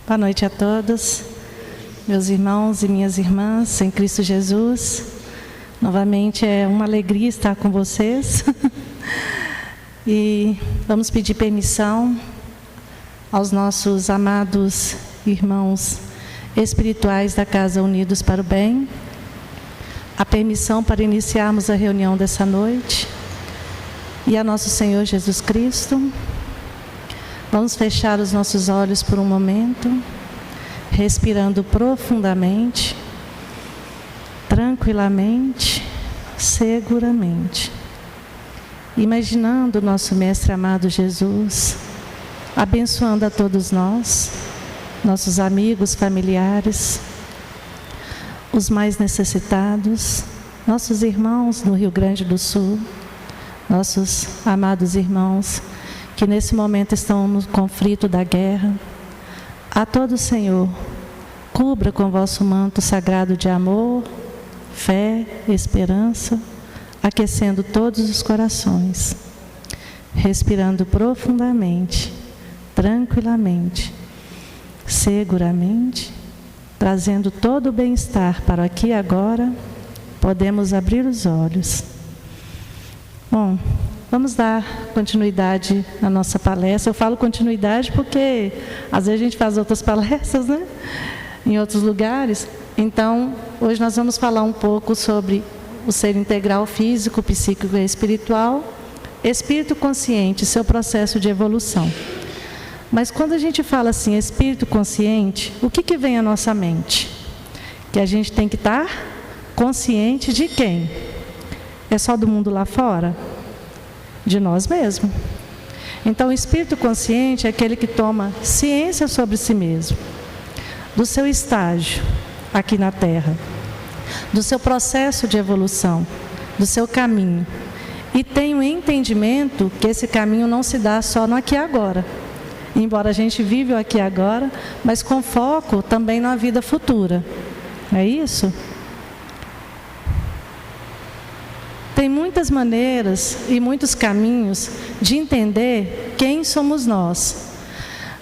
Boa noite a todos, meus irmãos e minhas irmãs em Cristo Jesus. Novamente é uma alegria estar com vocês. E vamos pedir permissão aos nossos amados irmãos espirituais da Casa Unidos para o Bem, a permissão para iniciarmos a reunião dessa noite, e a nosso Senhor Jesus Cristo. Vamos fechar os nossos olhos por um momento, respirando profundamente, tranquilamente, seguramente, imaginando o nosso Mestre amado Jesus, abençoando a todos nós, nossos amigos, familiares, os mais necessitados, nossos irmãos no Rio Grande do Sul, nossos amados irmãos que nesse momento estão no conflito da guerra. A todo Senhor, cubra com vosso manto sagrado de amor, fé, esperança, aquecendo todos os corações, respirando profundamente, tranquilamente, seguramente, trazendo todo o bem-estar para aqui e agora. Podemos abrir os olhos. Bom, vamos dar continuidade à nossa palestra. Eu falo continuidade porque às vezes a gente faz outras palestras, né? Em outros lugares. Então, hoje nós vamos falar um pouco sobre o ser integral físico, psíquico e espiritual, espírito consciente, seu processo de evolução. Mas quando a gente fala assim, espírito consciente, o que vem à nossa mente? Que a gente tem que estar consciente de quem? É só do mundo lá fora? De nós mesmos. Então, o espírito consciente é aquele que toma ciência sobre si mesmo, do seu estágio aqui na Terra, do seu processo de evolução, do seu caminho, e tem o entendimento que esse caminho não se dá só no aqui e agora, embora a gente vive o aqui e agora, mas com foco também na vida futura. É isso? Tem muitas maneiras e muitos caminhos de entender quem somos nós.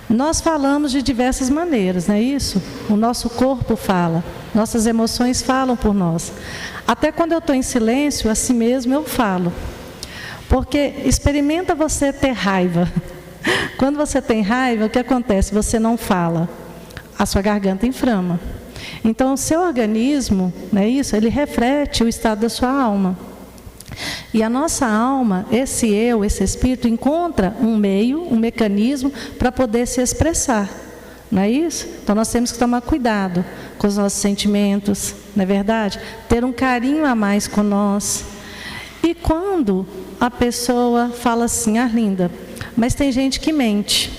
Nós falamos de diversas maneiras, não é isso? O nosso corpo fala, nossas emoções falam por nós. Até quando eu estou em silêncio, assim mesmo eu falo. Porque experimenta você ter raiva. Quando você tem raiva, o que acontece? Você não fala, a sua garganta inflama. Então o seu organismo, não é isso? Ele reflete o estado da sua alma. E a nossa alma, esse eu, esse espírito, encontra um meio, um mecanismo para poder se expressar. Não é isso? Então nós temos que tomar cuidado com os nossos sentimentos, não é verdade? Ter um carinho a mais com nós. E quando a pessoa fala assim, Arlinda, mas tem gente que mente,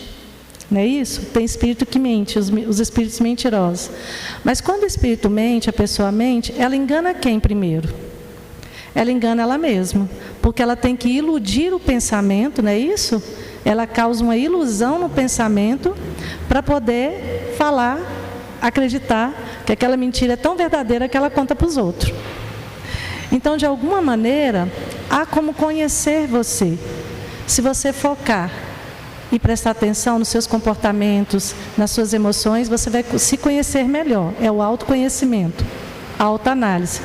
não é isso? Tem espírito que mente, os espíritos mentirosos. Mas quando o espírito mente, a pessoa mente, ela engana quem primeiro? Ela engana ela mesma, porque ela tem que iludir o pensamento, não é isso? Ela causa uma ilusão no pensamento para poder falar, acreditar que aquela mentira é tão verdadeira que ela conta para os outros. Então, de alguma maneira, há como conhecer você. Se você focar e prestar atenção nos seus comportamentos, nas suas emoções, você vai se conhecer melhor. É o autoconhecimento, a autoanálise.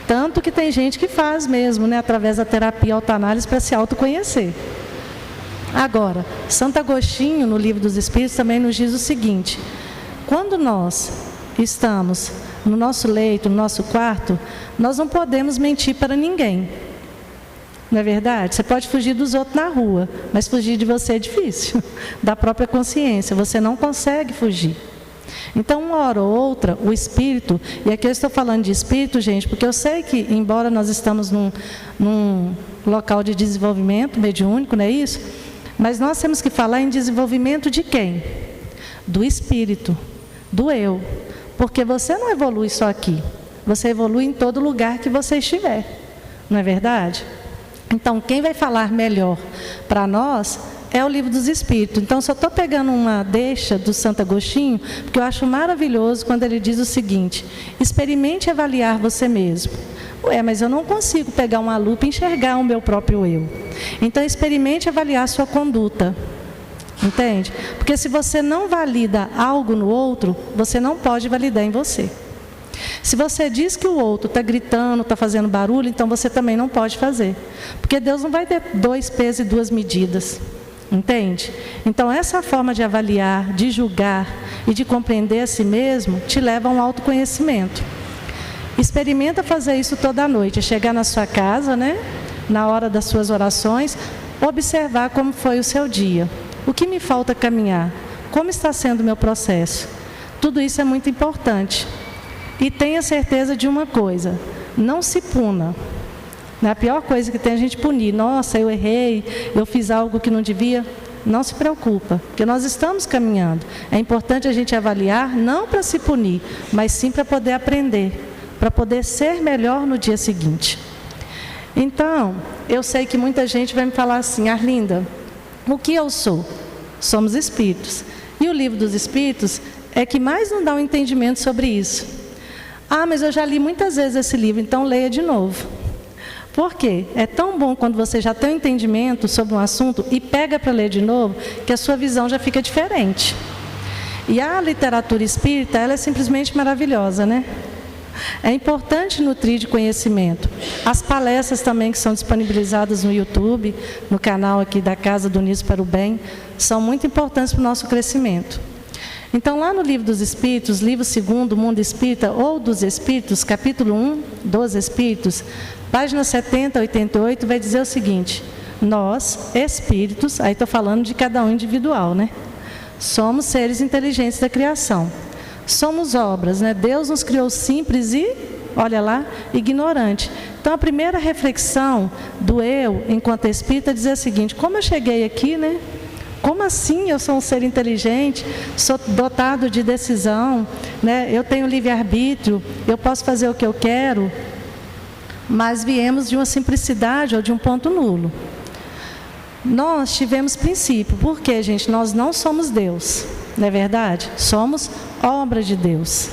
Tanto que tem gente que faz mesmo, né, através da terapia autoanálise para se autoconhecer. Agora, Santo Agostinho, no Livro dos Espíritos, também nos diz o seguinte: quando nós estamos no nosso leito, no nosso quarto, nós não podemos mentir para ninguém. Não é verdade? Você pode fugir dos outros na rua, mas fugir de você é difícil. Da própria consciência, você não consegue fugir. Então, uma hora ou outra, o espírito, e aqui eu estou falando de espírito, gente, porque eu sei que, embora nós estamos num local de desenvolvimento mediúnico, não é isso? Mas nós temos que falar em desenvolvimento de quem? Do espírito, do eu. Porque você não evolui só aqui, você evolui em todo lugar que você estiver, não é verdade? Então, quem vai falar melhor para nós é o Livro dos Espíritos. Então, só estou pegando uma deixa do Santo Agostinho, porque eu acho maravilhoso quando ele diz o seguinte: experimente avaliar você mesmo. Ué, mas eu não consigo pegar uma lupa e enxergar o meu próprio eu. Então, experimente avaliar a sua conduta. Entende? Porque se você não valida algo no outro, você não pode validar em você. Se você diz que o outro está gritando, está fazendo barulho, então você também não pode fazer. Porque Deus não vai ter 2 pesos e 2 medidas. Entende? Então essa forma de avaliar, de julgar e de compreender a si mesmo, te leva a um autoconhecimento. Experimenta fazer isso toda noite, chegar na sua casa, né? Na hora das suas orações, observar como foi o seu dia. O que me falta caminhar? Como está sendo o meu processo? Tudo isso é muito importante. E tenha certeza de uma coisa, não se puna. A pior coisa que tem é a gente punir. Nossa, eu errei, eu fiz algo que não devia. Não se preocupa, porque nós estamos caminhando. É importante a gente avaliar, não para se punir, mas sim para poder aprender, para poder ser melhor no dia seguinte. Então, eu sei que muita gente vai me falar assim: Arlinda, o que eu sou? Somos espíritos. E o livro dos espíritos é que mais não dá um entendimento sobre isso. Ah, mas eu já li muitas vezes esse livro, então leia de novo. Por quê? É tão bom quando você já tem um entendimento sobre um assunto e pega para ler de novo, que a sua visão já fica diferente. E a literatura espírita, ela é simplesmente maravilhosa, né? É importante nutrir de conhecimento. As palestras também que são disponibilizadas no YouTube, no canal aqui da Casa do Unidos para o Bem, são muito importantes para o nosso crescimento. Então, lá no Livro dos Espíritos, livro 2º, Mundo Espírita, ou dos Espíritos, capítulo 1, dos Espíritos, página 70 a 88, vai dizer o seguinte: nós, espíritos, aí estou falando de cada um individual, né? Somos seres inteligentes da criação. Somos obras, né? Deus nos criou simples e, olha lá, ignorante. Então, a primeira reflexão do eu, enquanto espírita, é dizer o seguinte: como eu cheguei aqui, né? Como assim eu sou um ser inteligente, sou dotado de decisão, né? Eu tenho livre-arbítrio, eu posso fazer o que eu quero, mas viemos de uma simplicidade ou de um ponto nulo. Nós tivemos princípio, porque, gente, nós não somos Deus, não é verdade? Somos obra de Deus.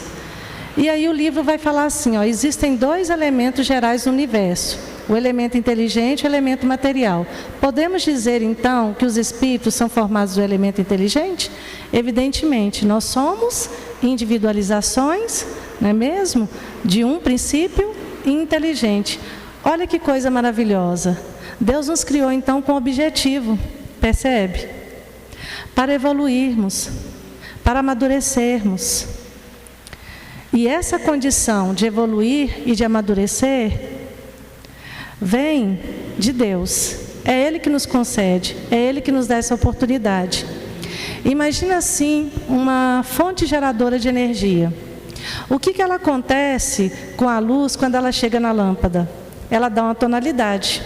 E aí o livro vai falar assim, ó, existem 2 elementos gerais no universo: o elemento inteligente e o elemento material. Podemos dizer, então, que os espíritos são formados do elemento inteligente? Evidentemente, nós somos individualizações, não é mesmo? De um princípio inteligente. Olha que coisa maravilhosa. Deus nos criou, então, com objetivo, percebe? Para evoluirmos, para amadurecermos. E essa condição de evoluir e de amadurecer vem de Deus. É Ele que nos concede, é Ele que nos dá essa oportunidade. Imagina assim uma fonte geradora de energia. O que ela acontece com a luz quando ela chega na lâmpada? Ela dá uma tonalidade,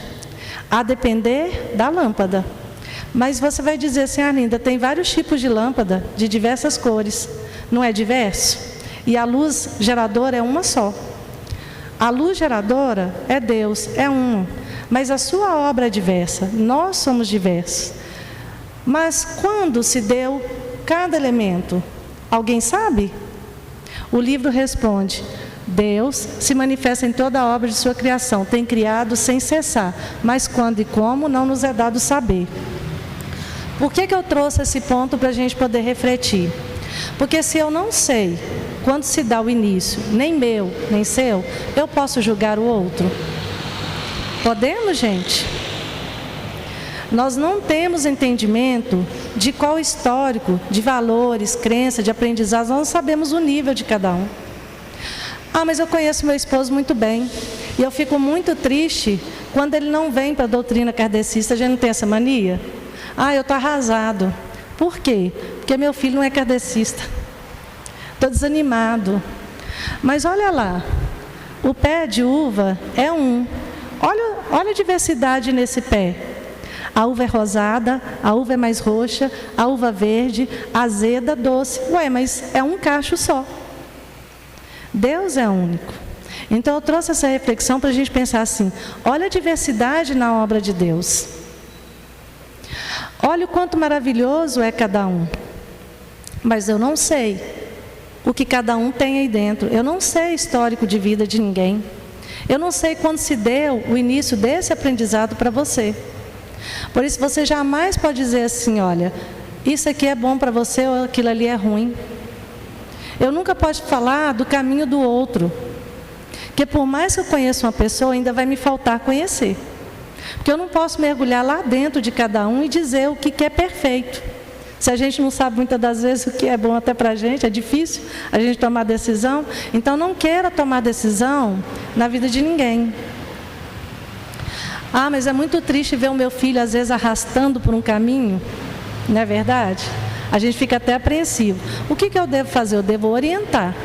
a depender da lâmpada. Mas você vai dizer assim: Arlinda, tem vários tipos de lâmpada, de diversas cores. Não é diverso? E a luz geradora é uma só. A luz geradora é Deus, é uma. Mas a sua obra é diversa, nós somos diversos. Mas quando se deu cada elemento? Alguém sabe? O livro responde: Deus se manifesta em toda a obra de sua criação, tem criado sem cessar, mas quando e como não nos é dado saber. Por que eu trouxe esse ponto para a gente poder refletir? Porque se eu não sei quando se dá o início, nem meu, nem seu, eu posso julgar o outro? Podemos, gente? Nós não temos entendimento de qual histórico, de valores, crença, de aprendizados, nós não sabemos o nível de cada um. Ah, mas eu conheço meu esposo muito bem, e eu fico muito triste quando ele não vem para a doutrina kardecista. A gente não tem essa mania? Ah, eu estou arrasado. Por quê? Porque meu filho não é kardecista. Estou desanimado. Mas olha lá, o pé de uva é um. Olha a diversidade nesse pé. A uva é rosada, a uva é mais roxa, a uva verde, azeda, doce. Ué, mas é um cacho só. Deus é único. Então eu trouxe essa reflexão para a gente pensar assim: olha a diversidade na obra de Deus. Olha o quanto maravilhoso é cada um. Mas eu não sei o que cada um tem aí dentro. Eu não sei o histórico de vida de ninguém. Eu não sei quando se deu o início desse aprendizado para você. Por isso você jamais pode dizer assim: olha, isso aqui é bom para você ou aquilo ali é ruim. Eu nunca posso falar do caminho do outro. Porque por mais que eu conheça uma pessoa, ainda vai me faltar conhecer. Porque eu não posso mergulhar lá dentro de cada um e dizer o que é perfeito. Se a gente não sabe muitas das vezes o que é bom até para a gente, é difícil a gente tomar decisão. Então não queira tomar decisão na vida de ninguém. Ah, mas é muito triste ver o meu filho às vezes arrastando por um caminho. Não é verdade? A gente fica até apreensivo. O que eu devo fazer? Eu devo orientar.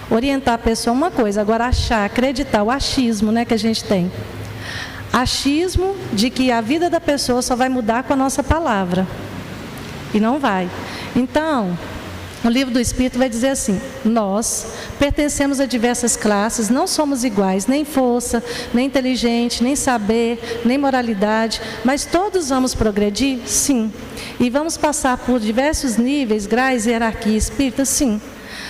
Orientar a pessoa é uma coisa. Agora achar, acreditar, o achismo, né, que a gente tem. Achismo de que a vida da pessoa só vai mudar com a nossa palavra. E não vai. Então, o livro do Espírito vai dizer assim: nós pertencemos a diversas classes, não somos iguais, nem força, nem inteligente, nem saber, nem moralidade, mas todos vamos progredir? Sim. E vamos passar por diversos níveis, graus, hierarquia espírita? Sim.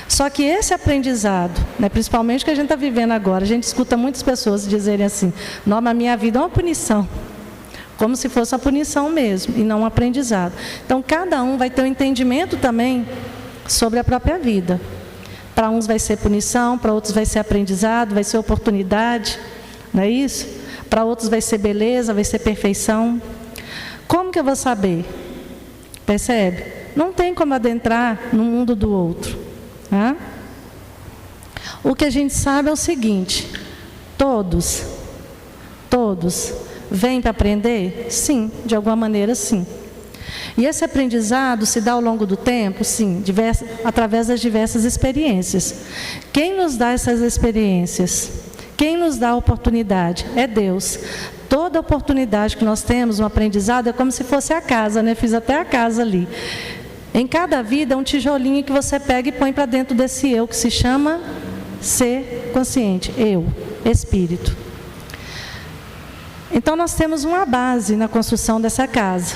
Só que esse aprendizado, né, principalmente o que a gente está vivendo agora, a gente escuta muitas pessoas dizerem assim: não, a minha vida é uma punição. Como se fosse uma punição mesmo, e não um aprendizado. Então, cada um vai ter um entendimento também sobre a própria vida. Para uns vai ser punição, para outros vai ser aprendizado, vai ser oportunidade, não é isso? Para outros vai ser beleza, vai ser perfeição. Como que eu vou saber? Percebe? Não tem como adentrar no mundo do outro. Né? O que a gente sabe é o seguinte: todos vêm para aprender? Sim, de alguma maneira sim. E esse aprendizado se dá ao longo do tempo? Sim, através das diversas experiências. Quem nos dá essas experiências? Quem nos dá a oportunidade? É Deus. Toda oportunidade que nós temos, um aprendizado, é como se fosse a casa, né? Fiz até a casa ali. Em cada vida é um tijolinho que você pega e põe para dentro desse eu, que se chama ser consciente, eu, espírito. Então nós temos uma base na construção dessa casa,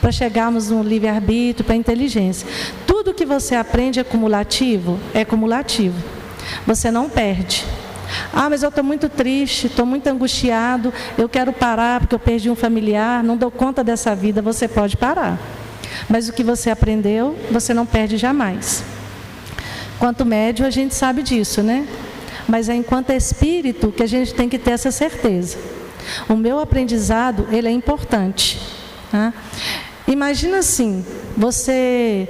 para chegarmos no livre-arbítrio, para a inteligência. Tudo que você aprende é cumulativo? É cumulativo. Você não perde. Ah, mas eu estou muito triste, estou muito angustiado, eu quero parar porque eu perdi um familiar, não dou conta dessa vida. Você pode parar. Mas o que você aprendeu, você não perde jamais. Quanto médio, a gente sabe disso, né? Mas é enquanto espírito que a gente tem que ter essa certeza. O meu aprendizado, ele é importante. Tá? Imagina assim, você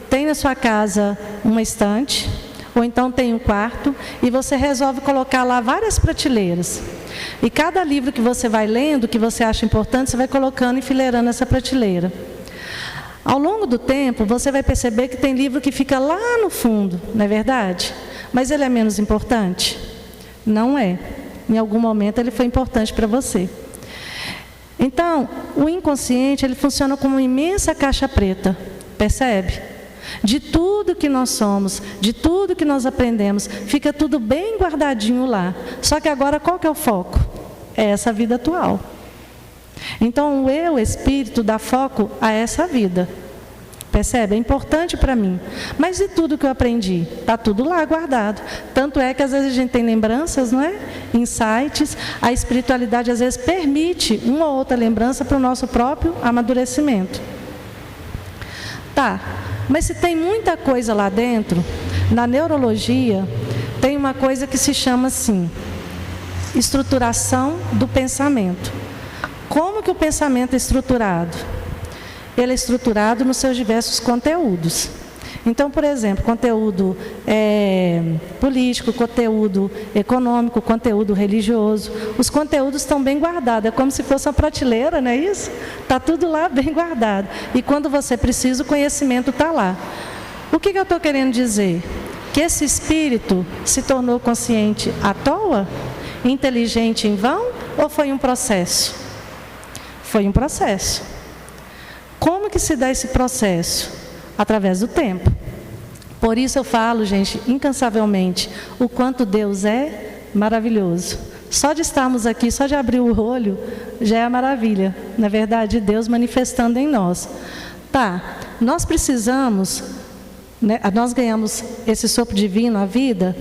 tem na sua casa uma estante, ou então tem um quarto, e você resolve colocar lá várias prateleiras. E cada livro que você vai lendo, que você acha importante, você vai colocando e enfileirando essa prateleira. Ao longo do tempo, você vai perceber que tem livro que fica lá no fundo, não é verdade? Mas ele é menos importante? Não é. Em algum momento ele foi importante para você. Então, o inconsciente, ele funciona como uma imensa caixa preta, percebe? De tudo que nós somos, de tudo que nós aprendemos, fica tudo bem guardadinho lá. Só que agora qual que é o foco? É essa vida atual. Então, o eu, espírito, dá foco a essa vida. Percebe? É importante para mim. Mas e tudo que eu aprendi? Está tudo lá guardado. Tanto é que às vezes a gente tem lembranças, não é? Insights. A espiritualidade às vezes permite uma ou outra lembrança para o nosso próprio amadurecimento. Tá, mas se tem muita coisa lá dentro, na neurologia tem uma coisa que se chama assim, estruturação do pensamento. Como que o pensamento é estruturado? Ele é estruturado nos seus diversos conteúdos. Então, por exemplo, conteúdo político, conteúdo econômico, conteúdo religioso. Os conteúdos estão bem guardados, é como se fosse uma prateleira, não é isso? Está tudo lá bem guardado. E quando você precisa, o conhecimento está lá. O que eu estou querendo dizer? Que esse espírito se tornou consciente à toa? Inteligente em vão? Ou foi um processo? Foi um processo. Como que se dá esse processo? Através do tempo. Por isso eu falo, gente, incansavelmente, o quanto Deus é maravilhoso. Só de estarmos aqui, só de abrir o olho, já é a maravilha. Na verdade, Deus manifestando em nós. Tá, nós precisamos, né, nós ganhamos esse sopro divino, a vida,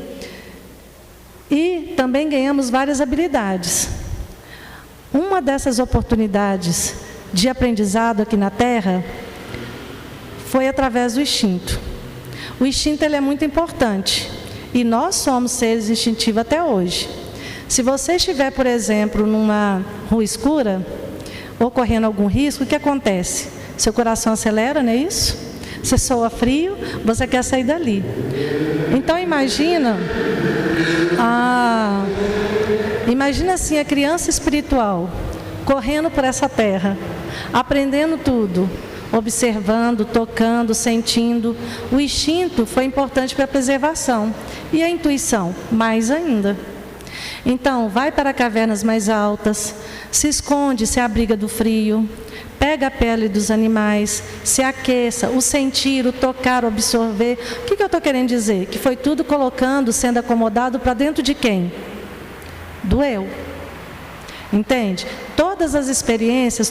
e também ganhamos várias habilidades. Uma dessas oportunidades de aprendizado aqui na Terra foi através do instinto. O instinto ele é muito importante e nós somos seres instintivos até hoje. Se você estiver, por exemplo, numa rua escura, ocorrendo algum risco, o que acontece? Seu coração acelera, não é isso? Você soa frio, você quer sair dali. Então imagina assim a criança espiritual correndo por essa terra, aprendendo tudo, observando, tocando, sentindo. O instinto foi importante para a preservação e a intuição, mais ainda. Então, vai para cavernas mais altas, se esconde, se abriga do frio, pega a pele dos animais, se aqueça, o sentir, o tocar, o absorver. O que eu estou querendo dizer? Que foi tudo colocando, sendo acomodado para dentro de quem? Do eu. Entende? Todas as experiências.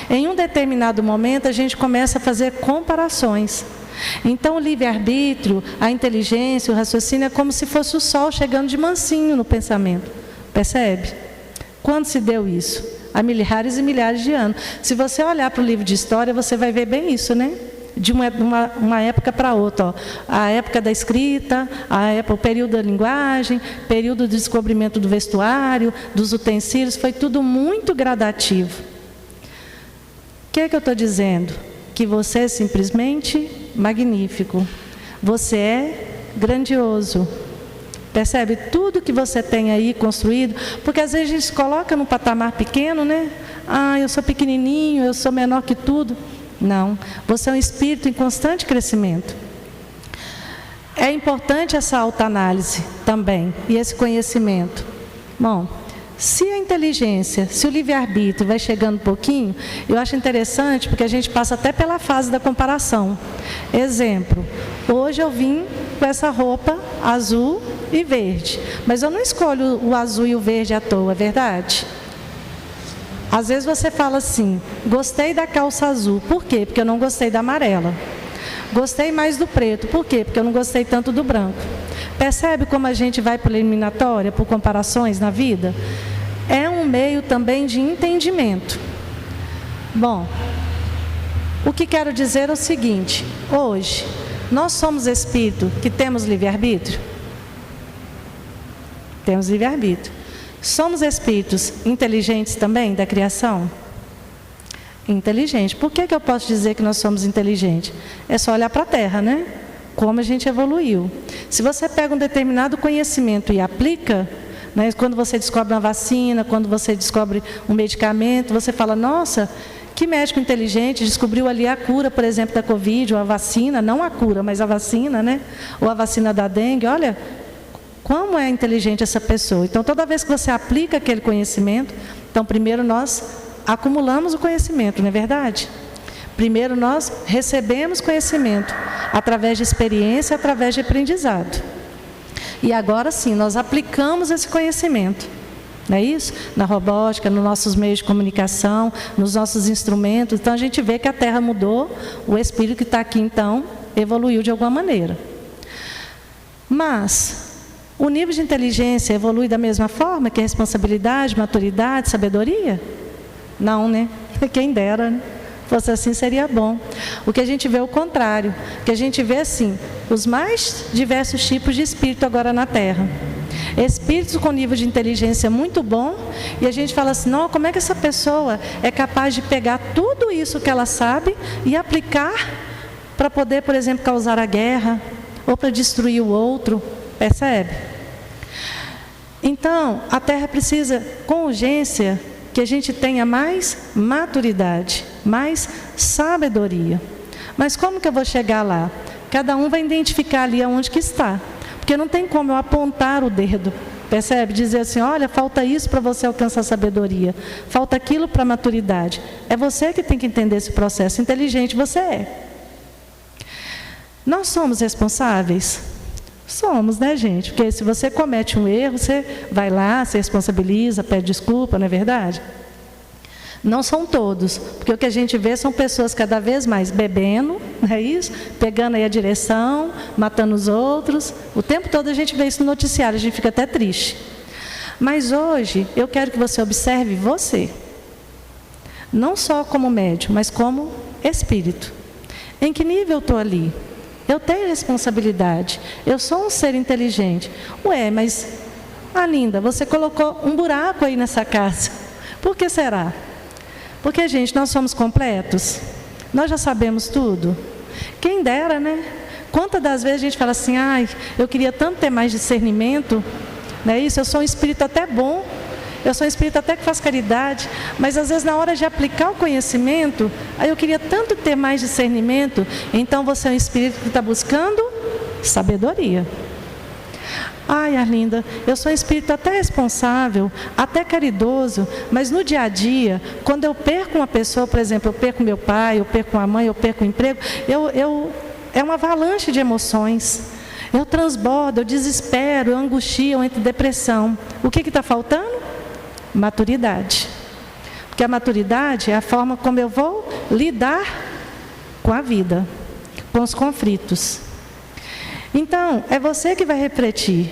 Em um determinado momento, a gente começa a fazer comparações. Então, o livre-arbítrio, a inteligência, o raciocínio é como se fosse o sol chegando de mansinho no pensamento. Percebe? Quando se deu isso? Há milhares e milhares de anos. Se você olhar para o livro de história, você vai ver bem isso, né? De uma época para outra. Ó. A época da escrita, o período da linguagem, período do descobrimento do vestuário, dos utensílios, foi tudo muito gradativo. O que é que eu estou dizendo? Que você é simplesmente magnífico. Você é grandioso. Percebe? Tudo que você tem aí construído, porque às vezes a gente se coloca num patamar pequeno, né? Eu sou pequenininho, eu sou menor que tudo. Não, você é um espírito em constante crescimento. É importante essa autoanálise também, e esse conhecimento. Bom, se a inteligência, se o livre-arbítrio vai chegando um pouquinho, eu acho interessante, porque a gente passa até pela fase da comparação. Exemplo, hoje eu vim com essa roupa azul e verde, mas eu não escolho o azul e o verde à toa, é verdade? Às vezes você fala assim, gostei da calça azul, por quê? Porque eu não gostei da amarela. Gostei mais do preto, por quê? Porque eu não gostei tanto do branco. Percebe como a gente vai por eliminatória, por comparações na vida? É um meio também de entendimento. Bom, o que quero dizer é o seguinte, hoje, nós somos espírito que temos livre-arbítrio? Temos livre-arbítrio. Somos espíritos inteligentes também da criação? Inteligente. Por que eu posso dizer que nós somos inteligentes? É só olhar para a Terra, né? Como a gente evoluiu. Se você pega um determinado conhecimento e aplica, né, quando você descobre uma vacina, quando você descobre um medicamento, você fala, nossa, que médico inteligente, descobriu ali a cura, por exemplo, da Covid, ou a vacina, não a cura, mas a vacina, né? Ou a vacina da dengue, olha, como é inteligente essa pessoa. Então, toda vez que você aplica aquele conhecimento, então, primeiro nós acumulamos o conhecimento, não é verdade? Primeiro nós recebemos conhecimento, através de experiência, através de aprendizado. E agora sim, nós aplicamos esse conhecimento. Não é isso? Na robótica, nos nossos meios de comunicação, nos nossos instrumentos. Então, a gente vê que a Terra mudou, o espírito que está aqui, então, evoluiu de alguma maneira. Mas o nível de inteligência evolui da mesma forma que a responsabilidade, maturidade, sabedoria? Não, né? Quem dera, né? Fosse assim, seria bom. O que a gente vê é o contrário. O que a gente vê, assim, os mais diversos tipos de espírito agora na Terra. Espíritos com nível de inteligência muito bom, e a gente fala assim, não, como é que essa pessoa é capaz de pegar tudo isso que ela sabe e aplicar para poder, por exemplo, causar a guerra, ou para destruir o outro? Percebe? Então, a Terra precisa, com urgência, que a gente tenha mais maturidade, mais sabedoria. Mas como que eu vou chegar lá? Cada um vai identificar ali aonde que está. Porque não tem como eu apontar o dedo, percebe? Dizer assim, olha, falta isso para você alcançar a sabedoria, falta aquilo para a maturidade. É você que tem que entender esse processo. Inteligente você é. Nós somos responsáveis? Somos, né, gente? Porque se você comete um erro, você vai lá, se responsabiliza, pede desculpa, não é verdade? Não são todos, porque o que a gente vê são pessoas cada vez mais bebendo, não é isso? Pegando aí a direção, matando os outros. O tempo todo a gente vê isso no noticiário, a gente fica até triste. Mas hoje, eu quero que você observe você. Não só como médium, mas como espírito. Em que nível eu estou ali? Eu tenho responsabilidade. Eu sou um ser inteligente. Ué, mas, Arlinda, você colocou um buraco aí nessa casa. Por que será? Porque, gente, nós somos completos. Nós já sabemos tudo. Quem dera, né? Quantas das vezes a gente fala assim, ai, eu queria tanto ter mais discernimento, não é isso? Eu sou um espírito até bom, eu sou um espírito até que faz caridade, mas às vezes na hora de aplicar o conhecimento, aí eu queria tanto ter mais discernimento. Então você é um espírito que está buscando sabedoria. Ai, Arlinda, eu sou um espírito até responsável, até caridoso, mas no dia a dia, quando eu perco uma pessoa, por exemplo, eu perco meu pai, eu perco uma mãe, eu perco o emprego, é uma avalanche de emoções. Eu transbordo, eu desespero, eu angustio, eu entro em depressão. O que está faltando? Maturidade. Porque a maturidade é a forma como eu vou lidar com a vida, com os conflitos. Então, é você que vai refletir.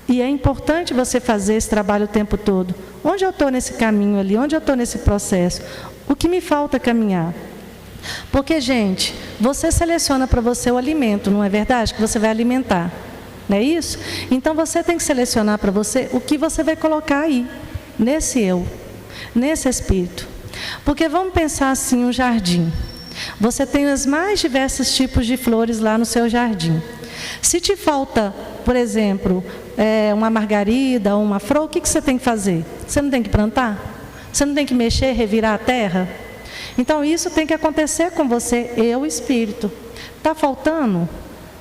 E é importante você fazer esse trabalho o tempo todo. Onde eu estou nesse caminho ali? Onde eu estou nesse processo? O que me falta caminhar? Porque, gente, você seleciona para você o alimento, não é verdade? Que você vai alimentar, não é isso? Então, você tem que selecionar para você o que você vai colocar aí, nesse eu, nesse espírito. Porque vamos pensar assim, um jardim. Você tem os mais diversos tipos de flores lá no seu jardim. Se te falta, por exemplo, uma margarida ou uma flor, o que você tem que fazer? Você não tem que plantar? Você não tem que mexer, revirar a terra? Então isso tem que acontecer com você, eu, espírito. Está faltando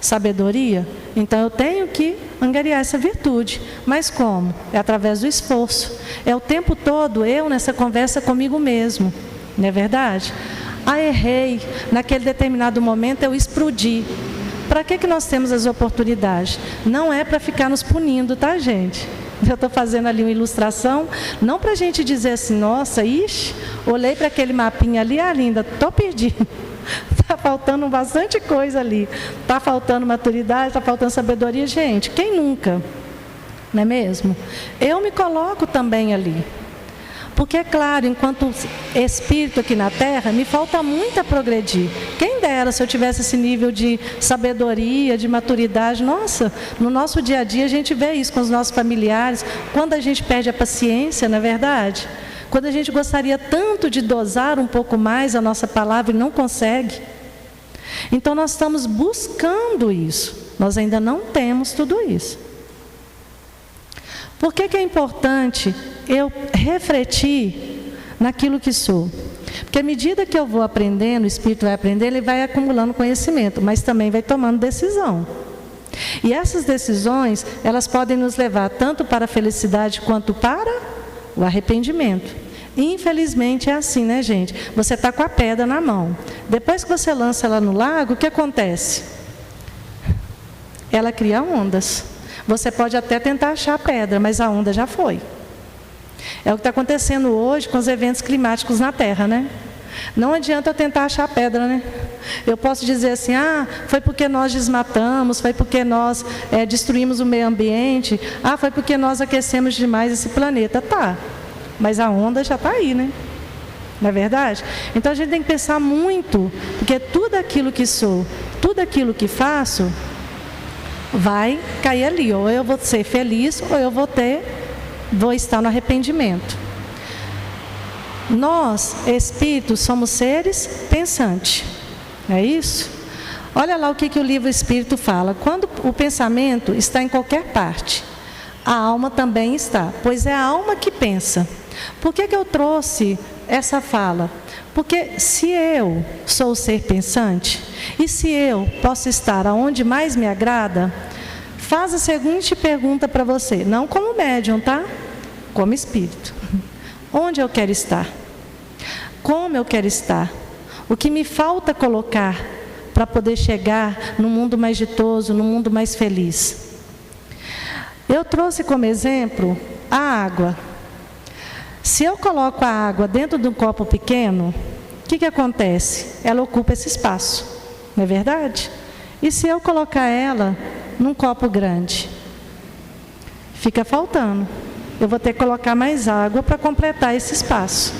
sabedoria? Então eu tenho que angariar essa virtude. Mas como? É através do esforço. É o tempo todo eu nessa conversa comigo mesmo. Não é verdade? Errei. Naquele determinado momento eu explodi. Para que nós temos as oportunidades? Não é para ficar nos punindo, tá, gente? Eu estou fazendo ali uma ilustração, não para a gente dizer assim, nossa, ixi, olhei para aquele mapinha ali, Arlinda, estou perdida. Está faltando bastante coisa ali. Está faltando maturidade, está faltando sabedoria. Gente, quem nunca? Não é mesmo? Eu me coloco também ali. Porque, é claro, enquanto espírito aqui na Terra, me falta muito a progredir. Quem dera se eu tivesse esse nível de sabedoria, de maturidade. Nossa, no nosso dia a dia a gente vê isso com os nossos familiares. Quando a gente perde a paciência, não é verdade? Quando a gente gostaria tanto de dosar um pouco mais a nossa palavra e não consegue. Então nós estamos buscando isso. Nós ainda não temos tudo isso. Por que é importante eu refletir naquilo que sou? Porque à medida que eu vou aprendendo, o espírito vai aprendendo, ele vai acumulando conhecimento, mas também vai tomando decisão. E essas decisões, elas podem nos levar tanto para a felicidade quanto para o arrependimento. E, infelizmente é assim, né, gente? Você está com a pedra na mão. Depois que você lança ela no lago, o que acontece? Ela cria ondas. Você pode até tentar achar a pedra, mas a onda já foi. É o que está acontecendo hoje com os eventos climáticos na Terra, né? Não adianta eu tentar achar a pedra, né? Eu posso dizer assim, foi porque nós desmatamos, foi porque nós destruímos o meio ambiente, foi porque nós aquecemos demais esse planeta. Tá, mas a onda já está aí, né? Não é verdade? Então a gente tem que pensar muito, porque tudo aquilo que sou, tudo aquilo que faço, vai cair ali, ou eu vou ser feliz, ou eu vou estar no arrependimento. Nós, espíritos, somos seres pensantes, é isso? Olha lá o que o livro Espírito fala. Quando o pensamento está em qualquer parte, a alma também está, pois é a alma que pensa. Por que eu trouxe essa fala? Porque se eu sou o ser pensante, e se eu posso estar aonde mais me agrada, faz a seguinte pergunta para você, não como médium, tá? Como espírito. Onde eu quero estar? Como eu quero estar? O que me falta colocar para poder chegar num mundo mais ditoso, num mundo mais feliz? Eu trouxe como exemplo a água. Se eu coloco a água dentro de um copo pequeno, o que acontece? Ela ocupa esse espaço, não é verdade? E se eu colocar ela num copo grande? Fica faltando. Eu vou ter que colocar mais água para completar esse espaço.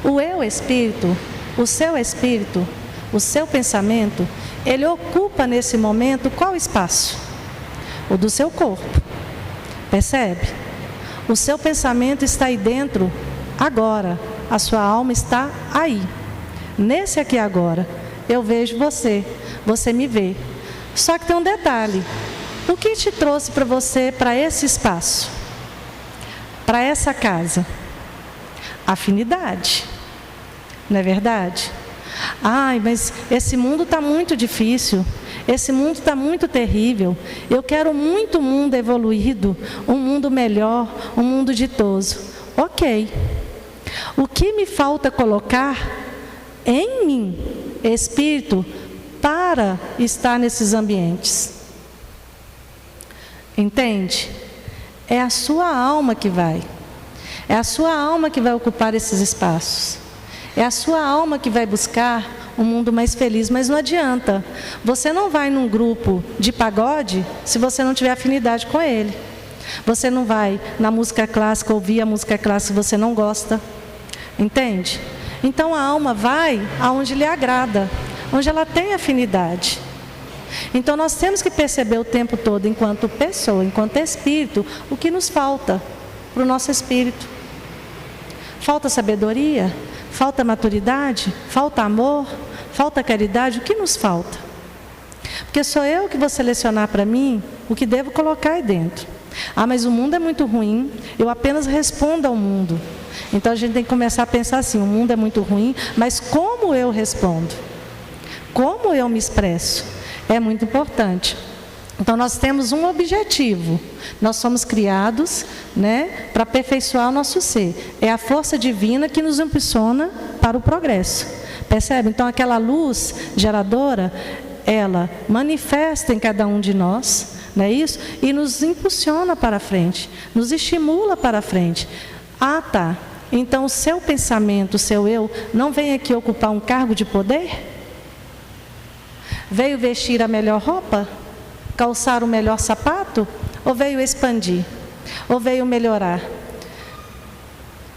O eu espírito, o seu pensamento, ele ocupa nesse momento qual espaço? O do seu corpo. Percebe? O seu pensamento está aí dentro agora. A sua alma está aí. Nesse aqui agora. Eu vejo você. Você me vê. Só que tem um detalhe. O que te trouxe para você, para esse espaço? Para essa casa? Afinidade. Não é verdade? Ai, mas esse mundo está muito difícil. Esse mundo está muito terrível. Eu quero muito um mundo evoluído, um mundo melhor, um mundo ditoso. Ok. O que me falta colocar em mim, espírito, para estar nesses ambientes? Entende? É a sua alma que vai. É a sua alma que vai ocupar esses espaços. É a sua alma que vai buscar um mundo mais feliz. Mas não adianta. Você não vai num grupo de pagode se você não tiver afinidade com ele. Você não vai na música clássica ouvir a música clássica que você não gosta. Entende? Então a alma vai aonde lhe agrada, onde ela tem afinidade. Então nós temos que perceber o tempo todo, enquanto pessoa, enquanto espírito, o que nos falta para o nosso espírito. Falta sabedoria? Falta maturidade? Falta amor? Falta caridade? O que nos falta? Porque sou eu que vou selecionar para mim o que devo colocar aí dentro. Ah, mas o mundo é muito ruim, eu apenas respondo ao mundo. Então a gente tem que começar a pensar assim, o mundo é muito ruim, mas como eu respondo? Como eu me expresso? É muito importante. Então nós temos um objetivo. Nós somos criados, para aperfeiçoar o nosso ser. É a força divina que nos impulsiona para o progresso. Percebe? Então aquela luz geradora, ela manifesta em cada um de nós, não é isso? E nos impulsiona para frente, nos estimula para frente. Ah, tá. Então o seu pensamento, o seu eu, não vem aqui ocupar um cargo de poder? Veio vestir a melhor roupa? Calçar o melhor sapato? Ou veio expandir? Ou veio melhorar?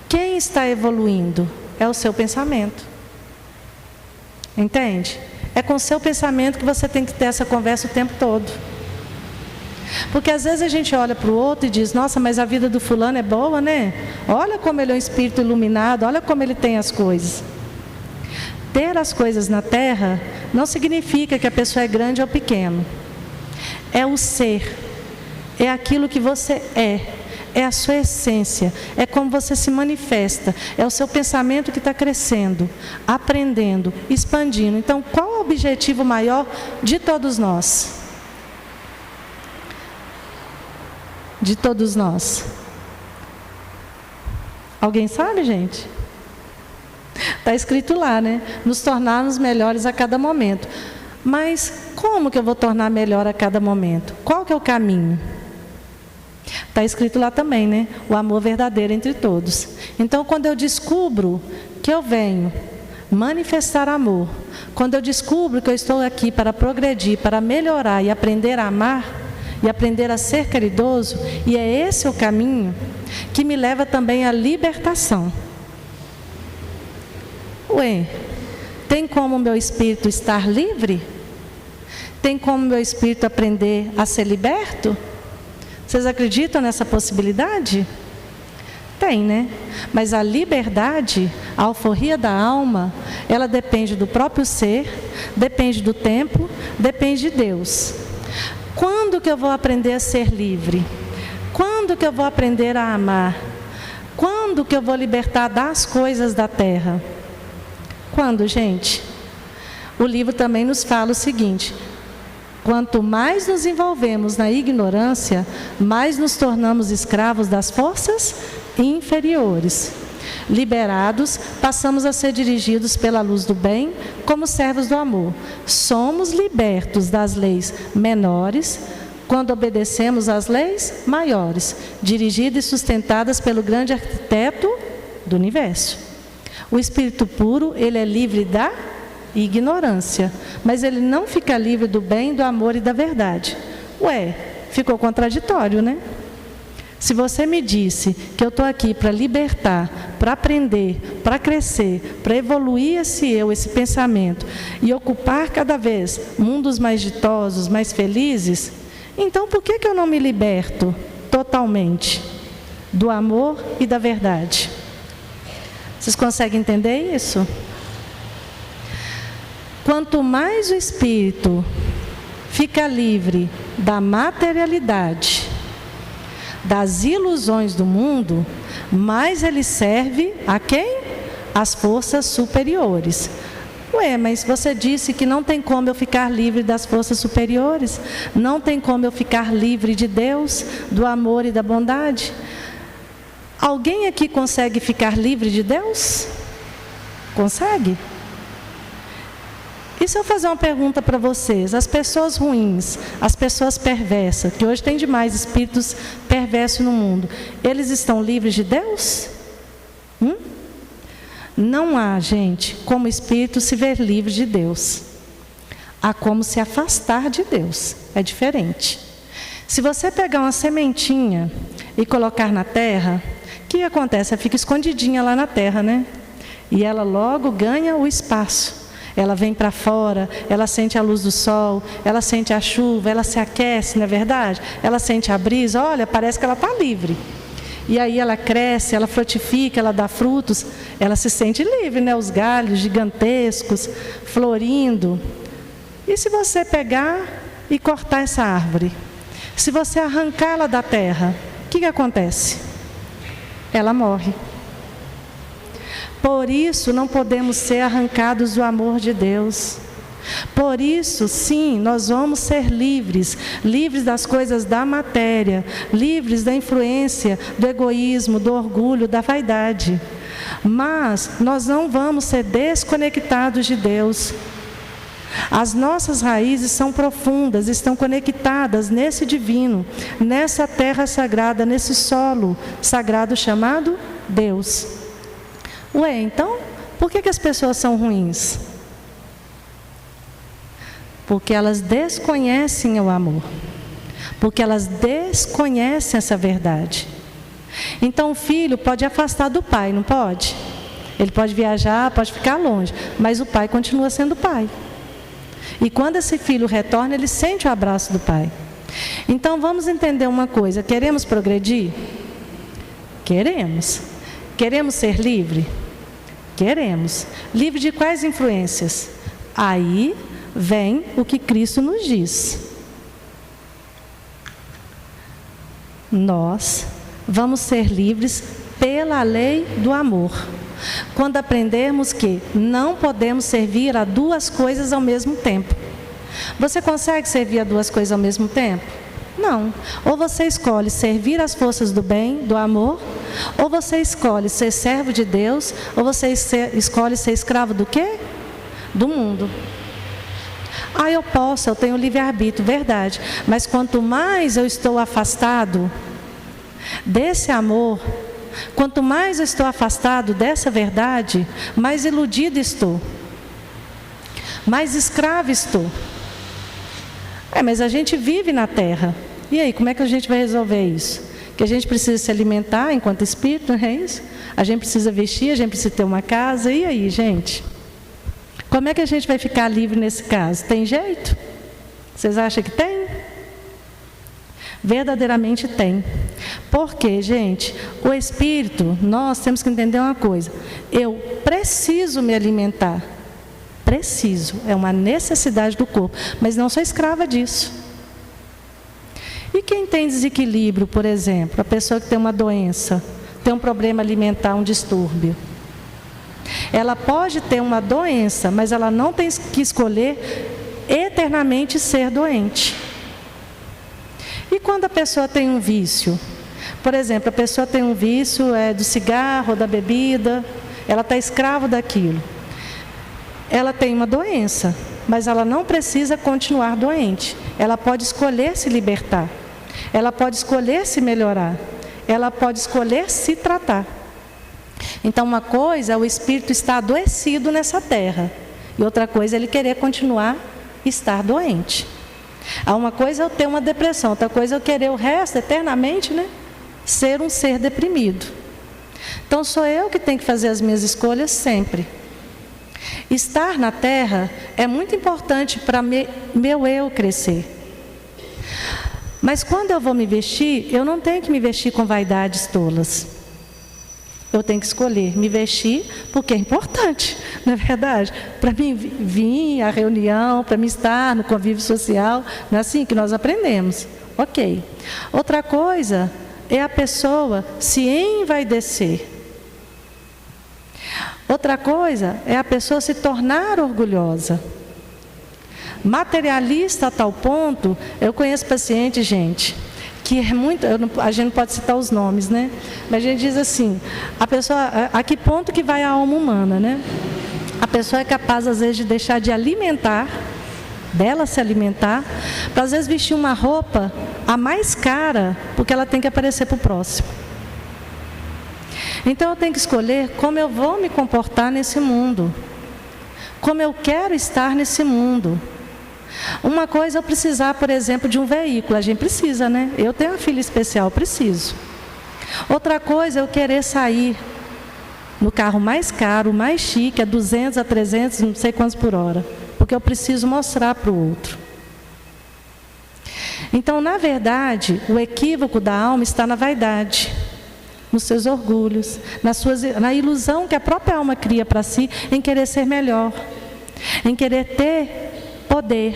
Quem está evoluindo? É o seu pensamento. Entende? É com o seu pensamento que você tem que ter essa conversa o tempo todo. Porque às vezes a gente olha para o outro e diz, nossa, mas a vida do fulano é boa, né? Olha como ele é um espírito iluminado, olha como ele tem as coisas. Ter as coisas na terra não significa que a pessoa é grande ou pequeno. É o ser, é aquilo que você é a sua essência, é como você se manifesta, é o seu pensamento que está crescendo, aprendendo, expandindo. Então, qual é o objetivo maior de todos nós? De todos nós. Alguém sabe, gente? Está escrito lá, né? Nos tornarmos melhores a cada momento. Mas como que eu vou tornar melhor a cada momento? Qual que é o caminho? Está escrito lá também, né? O amor verdadeiro entre todos. Então, quando eu descubro que eu venho manifestar amor, quando eu descubro que eu estou aqui para progredir, para melhorar e aprender a amar, e aprender a ser caridoso, e é esse o caminho que me leva também à libertação. Ué, tem como o meu espírito estar livre? Tem como o meu espírito aprender a ser liberto? Vocês acreditam nessa possibilidade? Tem, né? Mas a liberdade, a alforria da alma, ela depende do próprio ser, depende do tempo, depende de Deus. Quando que eu vou aprender a ser livre? Quando que eu vou aprender a amar? Quando que eu vou libertar das coisas da terra? Quando, gente? O livro também nos fala o seguinte: quanto mais nos envolvemos na ignorância, mais nos tornamos escravos das forças inferiores. Liberados, passamos a ser dirigidos pela luz do bem, como servos do amor. Somos libertos das leis menores, quando obedecemos às leis maiores, dirigidas e sustentadas pelo grande arquiteto do universo. O espírito puro, ele é livre da ignorância, mas ele não fica livre do bem, do amor e da verdade. Ué, ficou contraditório, né? Se você me disse que eu estou aqui para libertar, para aprender, para crescer, para evoluir esse pensamento e ocupar cada vez mundos mais ditosos, mais felizes, então por que eu não me liberto totalmente do amor e da verdade? Vocês conseguem entender isso? Quanto mais o espírito fica livre da materialidade, das ilusões do mundo, mais ele serve a quem? As forças superiores. Ué, mas você disse que não tem como eu ficar livre das forças superiores? Não tem como eu ficar livre de Deus, do amor e da bondade? Alguém aqui consegue ficar livre de Deus? Consegue? E se eu fazer uma pergunta para vocês? As pessoas ruins, as pessoas perversas, que hoje tem demais espíritos perversos no mundo, eles estão livres de Deus? Não há, gente, como espírito se ver livre de Deus. Há como se afastar de Deus. É diferente. Se você pegar uma sementinha e colocar na terra, o que acontece? Ela fica escondidinha lá na terra, né? E ela logo ganha o espaço. Ela vem para fora, ela sente a luz do sol, ela sente a chuva, ela se aquece, não é verdade? Ela sente a brisa, olha, parece que ela está livre. E aí ela cresce, ela frutifica, ela dá frutos, ela se sente livre, né? Os galhos gigantescos, florindo. E se você pegar e cortar essa árvore? Se você arrancá-la da terra, o que acontece? Ela morre. Por isso não podemos ser arrancados do amor de Deus. Por isso, sim, nós vamos ser livres, livres das coisas da matéria, livres da influência, do egoísmo, do orgulho, da vaidade. Mas nós não vamos ser desconectados de Deus. As nossas raízes são profundas, estão conectadas nesse divino, nessa terra sagrada, nesse solo sagrado chamado Deus. Ué, então, por que as pessoas são ruins? Porque elas desconhecem o amor. Porque elas desconhecem essa verdade. Então o filho pode afastar do pai, não pode? Ele pode viajar, pode ficar longe, mas o pai continua sendo pai. E quando esse filho retorna, ele sente o abraço do pai. Então vamos entender uma coisa: queremos progredir? Queremos. Queremos ser livre? Queremos. Livre de quais influências? Aí vem o que Cristo nos diz. Nós vamos ser livres pela lei do amor. Quando aprendermos que não podemos servir a duas coisas ao mesmo tempo. Você consegue servir a duas coisas ao mesmo tempo? Não. Ou você escolhe servir as forças do bem, do amor, ou você escolhe ser servo de Deus, ou você escolhe ser escravo do quê? Do mundo. Ah, eu tenho livre-arbítrio, verdade. Mas quanto mais eu estou afastado desse amor, quanto mais eu estou afastado dessa verdade, mais iludido estou, mais escravo estou. Mas a gente vive na terra. E aí, como é que a gente vai resolver isso? Que a gente precisa se alimentar enquanto espírito, não é isso? A gente precisa vestir, a gente precisa ter uma casa. E aí, gente? Como é que a gente vai ficar livre nesse caso? Tem jeito? Vocês acham que tem? Verdadeiramente tem. Porque, gente, o espírito, nós temos que entender uma coisa. Eu preciso me alimentar. Preciso. É uma necessidade do corpo. Mas não sou escrava disso. E quem tem desequilíbrio, por exemplo? A pessoa que tem uma doença, tem um problema alimentar, um distúrbio. Ela pode ter uma doença, mas ela não tem que escolher eternamente ser doente. E quando a pessoa tem um vício? Por exemplo, a pessoa tem um vício do cigarro, da bebida, ela está escrava daquilo. Ela tem uma doença, mas ela não precisa continuar doente. Ela pode escolher se libertar. Ela pode escolher se melhorar. Ela pode escolher se tratar. Então, uma coisa é o espírito estar adoecido nessa terra. E outra coisa é ele querer continuar estar doente. Uma coisa é eu ter uma depressão, outra coisa é eu querer o resto eternamente, né? ser um ser deprimido. Então sou eu que tenho que fazer as minhas escolhas sempre. Estar na Terra é muito importante para meu eu crescer. Mas quando eu vou me vestir, eu não tenho que me vestir com vaidades tolas. Eu tenho que escolher me vestir porque é importante, não é verdade? Para mim vir à reunião, para mim estar no convívio social, não é assim que nós aprendemos. Ok. Outra coisa é a pessoa se envaidecer. Outra coisa é a pessoa se tornar orgulhosa. Materialista a tal ponto, eu conheço paciente, gente, que é muito, a gente não pode citar os nomes, né? Mas a gente diz assim, a pessoa, a que ponto que vai a alma humana, né? A pessoa é capaz, às vezes, de deixar de alimentar, dela se alimentar, para às vezes vestir uma roupa a mais cara, porque ela tem que aparecer para o próximo. Então eu tenho que escolher como eu vou me comportar nesse mundo, como eu quero estar nesse mundo. Uma coisa é eu precisar, por exemplo, de um veículo. A gente precisa, né? Eu tenho uma filha especial, preciso. Outra coisa é eu querer sair no carro mais caro, mais chique, a 200, a 300, não sei quantos por hora. Porque eu preciso mostrar para o outro. Então, na verdade, o equívoco da alma está na vaidade, nos seus orgulhos, na ilusão que a própria alma cria para si em querer ser melhor, em querer ter poder,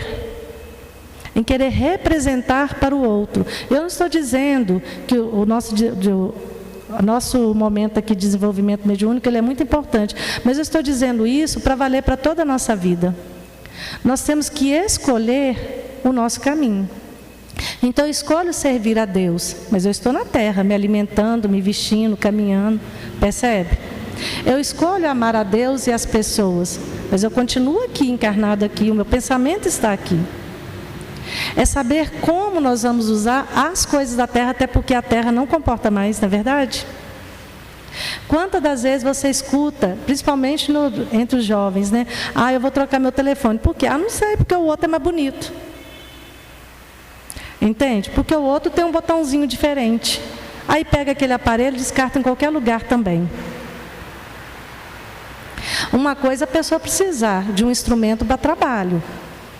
em querer representar para o outro. Eu não estou dizendo que o nosso momento aqui de desenvolvimento mediúnico ele é muito importante, mas eu estou dizendo isso para valer para toda a nossa vida. Nós temos que escolher o nosso caminho. Então eu escolho servir a Deus, mas eu estou na terra, me alimentando, me vestindo, caminhando, percebe? Eu escolho amar a Deus e as pessoas, mas eu continuo aqui, encarnado aqui, o meu pensamento está aqui. É saber como nós vamos usar as coisas da terra, até porque a terra não comporta mais, não é verdade? Quantas das vezes você escuta, principalmente entre os jovens, né? Ah, eu vou trocar meu telefone. Por quê? Ah, não sei, porque o outro é mais bonito. Entende? Porque o outro tem um botãozinho diferente. Aí pega aquele aparelho e descarta em qualquer lugar também. Uma coisa é a pessoa precisar de um instrumento para trabalho.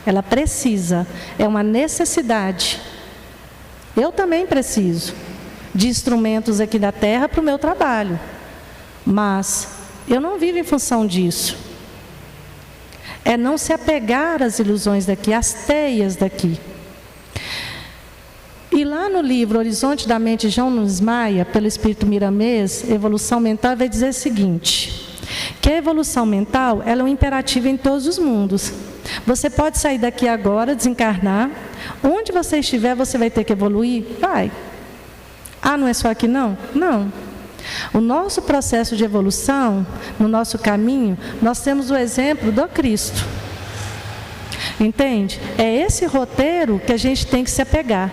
Ela precisa, é uma necessidade. Eu também preciso de instrumentos aqui da terra para o meu trabalho. Mas eu não vivo em função disso. É não se apegar às ilusões daqui, às teias daqui. E lá no livro Horizonte da Mente, João Nunes Maia, pelo Espírito Miramês, Evolução Mental, vai dizer o seguinte, que a evolução mental ela é um imperativo em todos os mundos. Você pode sair daqui agora, desencarnar, onde você estiver você vai ter que evoluir? Vai. Ah, não é só aqui não? Não. O nosso processo de evolução, no nosso caminho, nós temos o exemplo do Cristo. Entende? É esse roteiro que a gente tem que se apegar.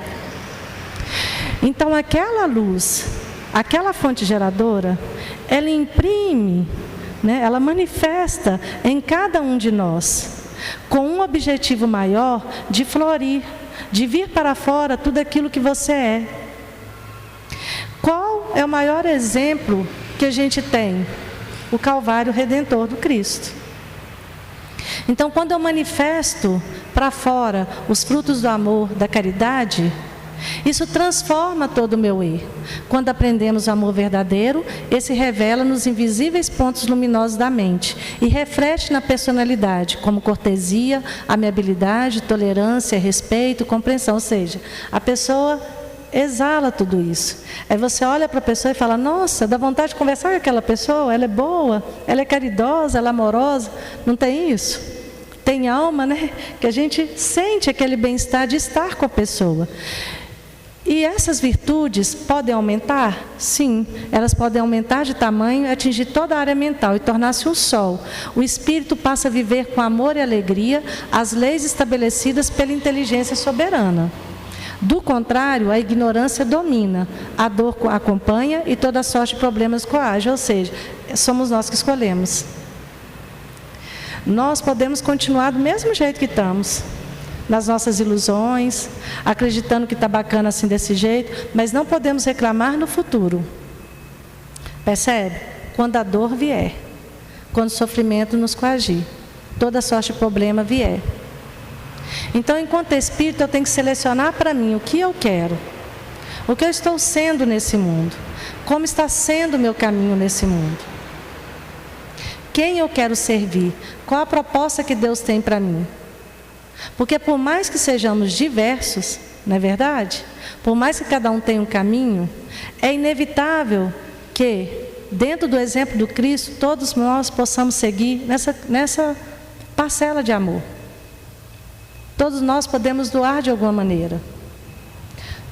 Então aquela luz, aquela fonte geradora, ela imprime, né, ela manifesta em cada um de nós, com um objetivo maior de florir, de vir para fora tudo aquilo que você é. Qual é o maior exemplo que a gente tem? O Calvário Redentor do Cristo. Então, quando eu manifesto para fora os frutos do amor, da caridade, isso transforma todo o meu eu. Quando aprendemos o amor verdadeiro, esse revela nos invisíveis pontos luminosos da mente e reflete na personalidade, como cortesia, amiabilidade, tolerância, respeito, compreensão. Ou seja, a pessoa exala tudo isso. Aí você olha para a pessoa e fala, nossa, dá vontade de conversar com aquela pessoa, ela é boa, ela é caridosa, ela é amorosa. Não tem isso? Tem alma, né? Que a gente sente aquele bem-estar de estar com a pessoa. E essas virtudes podem aumentar? Sim, elas podem aumentar de tamanho e atingir toda a área mental e tornar-se um sol. O espírito passa a viver com amor e alegria as leis estabelecidas pela inteligência soberana. Do contrário, a ignorância domina, a dor acompanha e toda sorte de problemas coage, ou seja, somos nós que escolhemos. Nós podemos continuar do mesmo jeito que estamos, nas nossas ilusões, acreditando que está bacana assim desse jeito, mas não podemos reclamar no futuro. Percebe? Quando a dor vier, quando o sofrimento nos coagir, toda sorte de problema vier. Então, enquanto espírito, eu tenho que selecionar para mim o que eu quero, o que eu estou sendo nesse mundo, como está sendo o meu caminho nesse mundo, quem eu quero servir, qual a proposta que Deus tem para mim. Porque por mais que sejamos diversos, não é verdade? Por mais que cada um tenha um caminho, é inevitável que, dentro do exemplo do Cristo, todos nós possamos seguir nessa parcela de amor. Todos nós podemos doar de alguma maneira.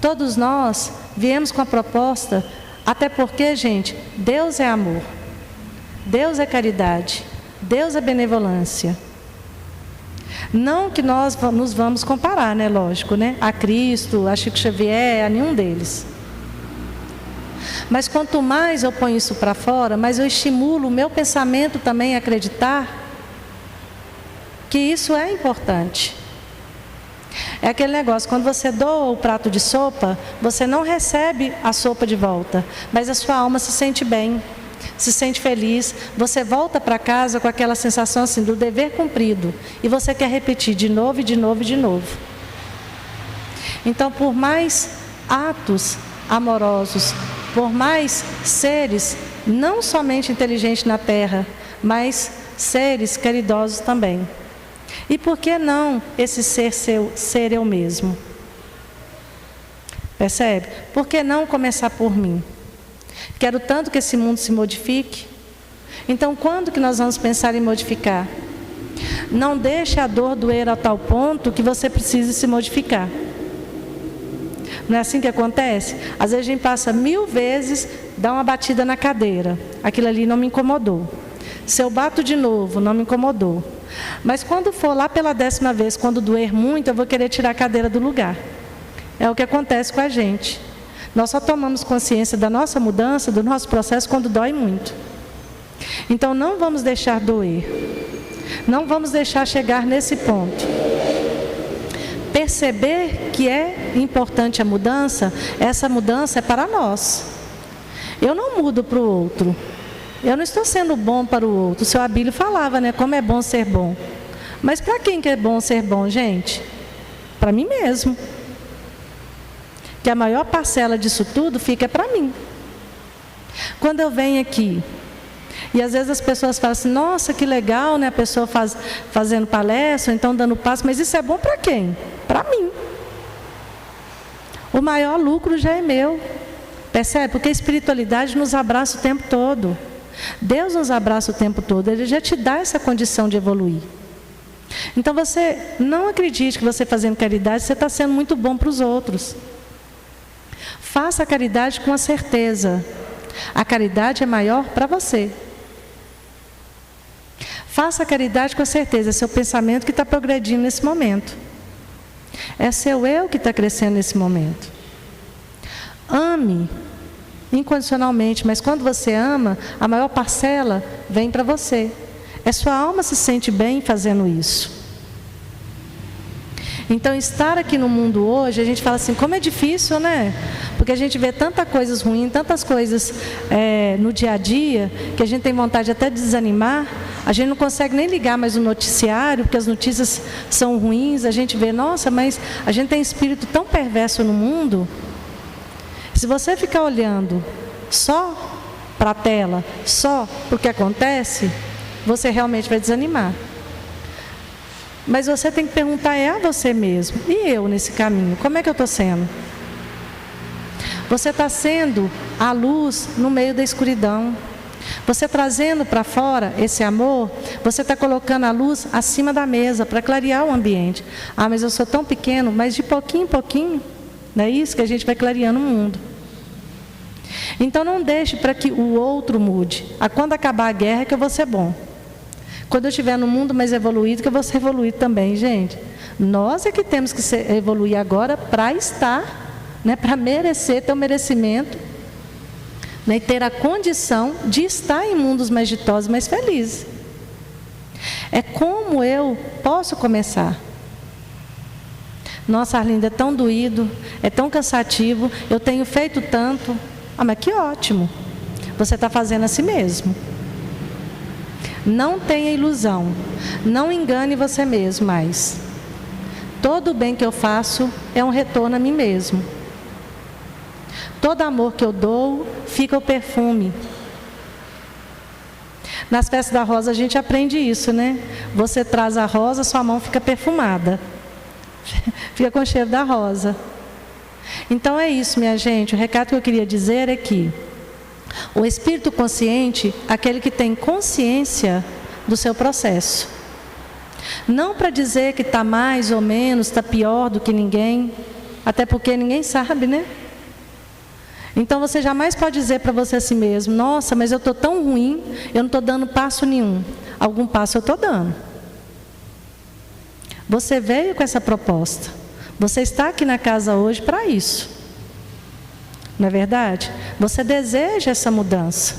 Todos nós viemos com a proposta, até porque, gente, Deus é amor, Deus é caridade, Deus é benevolência. Não que nós nos vamos comparar, né? Lógico, né? A Cristo, a Chico Xavier, a nenhum deles. Mas quanto mais eu ponho isso para fora, mais eu estimulo o meu pensamento também a acreditar que isso é importante. É aquele negócio, quando você doa o prato de sopa, você não recebe a sopa de volta, mas a sua alma se sente bem, se sente feliz, você volta para casa com aquela sensação assim do dever cumprido, e você quer repetir de novo e de novo e de novo. Então, por mais atos amorosos, por mais seres não somente inteligentes na Terra, mas seres caridosos também. E por que não esse ser eu mesmo? Percebe? Por que não começar por mim? Quero tanto que esse mundo se modifique. Então, quando que nós vamos pensar em modificar? Não deixe a dor doer a tal ponto que você precise se modificar. Não é assim que acontece? Às vezes a gente passa 1000 vezes, dá uma batida na cadeira. Aquilo ali não me incomodou. Se eu bato de novo, não me incomodou. Mas quando for lá pela 10ª vez, quando doer muito, eu vou querer tirar a cadeira do lugar. É o que acontece com a gente. Nós só tomamos consciência da nossa mudança, do nosso processo, quando dói muito. Então não vamos deixar doer. Não vamos deixar chegar nesse ponto. Perceber que é importante a mudança, essa mudança é para nós. Eu não mudo para o outro. Eu não estou sendo bom para o outro. O seu Abílio falava, né? Como é bom ser bom. Mas para quem que é bom ser bom, gente? Para mim mesmo. Que a maior parcela disso tudo fica para mim. Quando eu venho aqui, e às vezes as pessoas falam assim, nossa, que legal, né? A pessoa fazendo palestra, ou então dando passo, mas isso é bom para quem? Para mim. O maior lucro já é meu. Percebe? Porque a espiritualidade nos abraça o tempo todo. Deus nos abraça o tempo todo, Ele já te dá essa condição de evoluir. Então você não acredite que você fazendo caridade, você está sendo muito bom para os outros. Faça a caridade com a certeza. A caridade é maior para você. Faça a caridade com a certeza, é seu pensamento que está progredindo nesse momento. É seu eu que está crescendo nesse momento. Ame incondicionalmente, mas quando você ama, a maior parcela vem para você. É sua alma se sente bem fazendo isso. Então, estar aqui no mundo hoje, a gente fala assim, como é difícil, né? Porque a gente vê tantas coisas ruins, tantas coisas no dia a dia, que a gente tem vontade até de desanimar. A gente não consegue nem ligar mais o noticiário, porque as notícias são ruins. A gente vê, nossa, mas a gente tem espírito tão perverso no mundo. Se você ficar olhando só para a tela, só para o que acontece, você realmente vai desanimar. Mas você tem que perguntar a você mesmo, e eu nesse caminho, como é que eu estou sendo? Você está sendo a luz no meio da escuridão. Você trazendo para fora esse amor, você está colocando a luz acima da mesa para clarear o ambiente. Ah, mas eu sou tão pequeno, mas de pouquinho em pouquinho, não é isso que a gente vai clareando o mundo. Então não deixe para que o outro mude. Quando acabar a guerra é que eu vou ser bom. Quando eu estiver no mundo mais evoluído, que eu vou ser evoluído também, gente. Nós é que temos que evoluir agora para estar, né, para merecer, ter o merecimento, né, e ter a condição de estar em mundos mais ditosos, mais felizes. É como eu posso começar. Nossa, Arlinda, é tão doído, é tão cansativo, eu tenho feito tanto. Ah, mas que ótimo, você está fazendo a si mesmo. Não tenha ilusão, não engane você mesmo mais. Todo o bem que eu faço é um retorno a mim mesmo. Todo amor que eu dou, fica o perfume. Nas festas da rosa a gente aprende isso, né? Você traz a rosa, sua mão fica perfumada. Fica com o cheiro da rosa. Então é isso, minha gente. O recado que eu queria dizer é que o espírito consciente, aquele que tem consciência do seu processo. Não para dizer que está mais ou menos, está pior do que ninguém, até porque ninguém sabe, né? Então você jamais pode dizer para você a si mesmo: nossa, mas eu estou tão ruim, eu não estou dando passo nenhum. Algum passo eu estou dando. Você veio com essa proposta. Você está aqui na casa hoje para isso. Não é verdade? Você deseja essa mudança.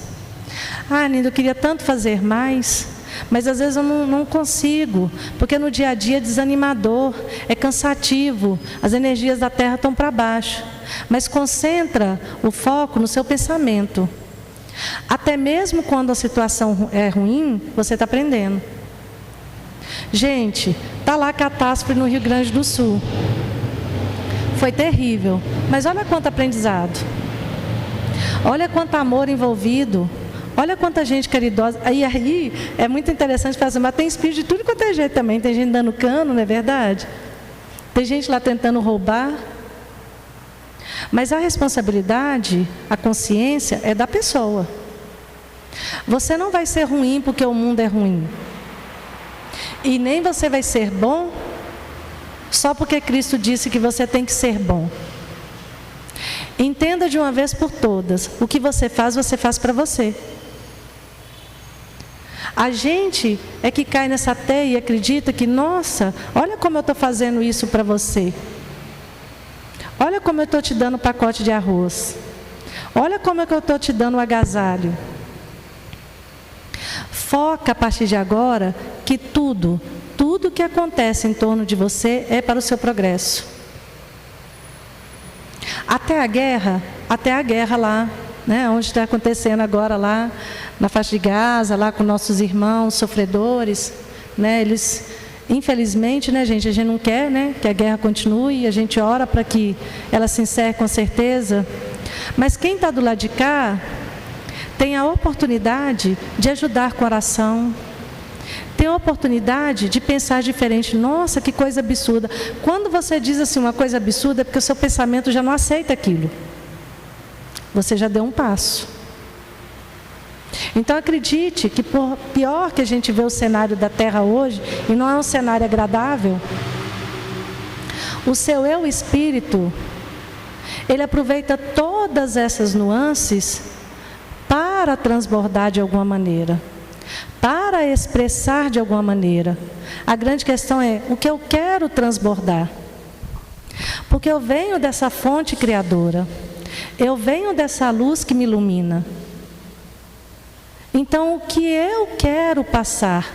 Ah, Linda, eu queria tanto fazer mais, mas às vezes eu não consigo, porque no dia a dia é desanimador, é cansativo, as energias da terra estão para baixo. Mas concentra o foco no seu pensamento. Até mesmo quando a situação é ruim, você está aprendendo. Gente, está lá a catástrofe no Rio Grande do Sul. Foi terrível, mas olha quanto aprendizado. Olha quanto amor envolvido. Olha quanta gente caridosa. Aí é muito interessante fazer, mas tem espírito de tudo quanto é jeito também. Tem gente dando cano, não é verdade? Tem gente lá tentando roubar. Mas a responsabilidade, a consciência é da pessoa. Você não vai ser ruim porque o mundo é ruim. E nem você vai ser bom só porque Cristo disse que você tem que ser bom. Entenda de uma vez por todas, o que você faz para você. A gente é que cai nessa teia e acredita que, nossa, olha como eu estou fazendo isso para você. Olha como eu estou te dando um pacote de arroz. Olha como é que eu estou te dando um agasalho. Foca a partir de agora que tudo que acontece em torno de você é para o seu progresso. Até a guerra lá, né, onde está acontecendo agora lá na faixa de Gaza, lá com nossos irmãos sofredores, né, eles, infelizmente, né, gente, a gente não quer, né, que a guerra continue, a gente ora para que ela se encerre com certeza, mas quem está do lado de cá tem a oportunidade de ajudar com oração, tem a oportunidade de pensar diferente. Nossa, que coisa absurda. Quando você diz assim uma coisa absurda, é porque o seu pensamento já não aceita aquilo. Você já deu um passo. Então acredite que por pior que a gente vê o cenário da Terra hoje, e não é um cenário agradável, o seu eu espírito, ele aproveita todas essas nuances para transbordar de alguma maneira, para expressar de alguma maneira. A grande questão é o que eu quero transbordar. Porque eu venho dessa fonte criadora, eu venho dessa luz que me ilumina. Então, o que eu quero passar?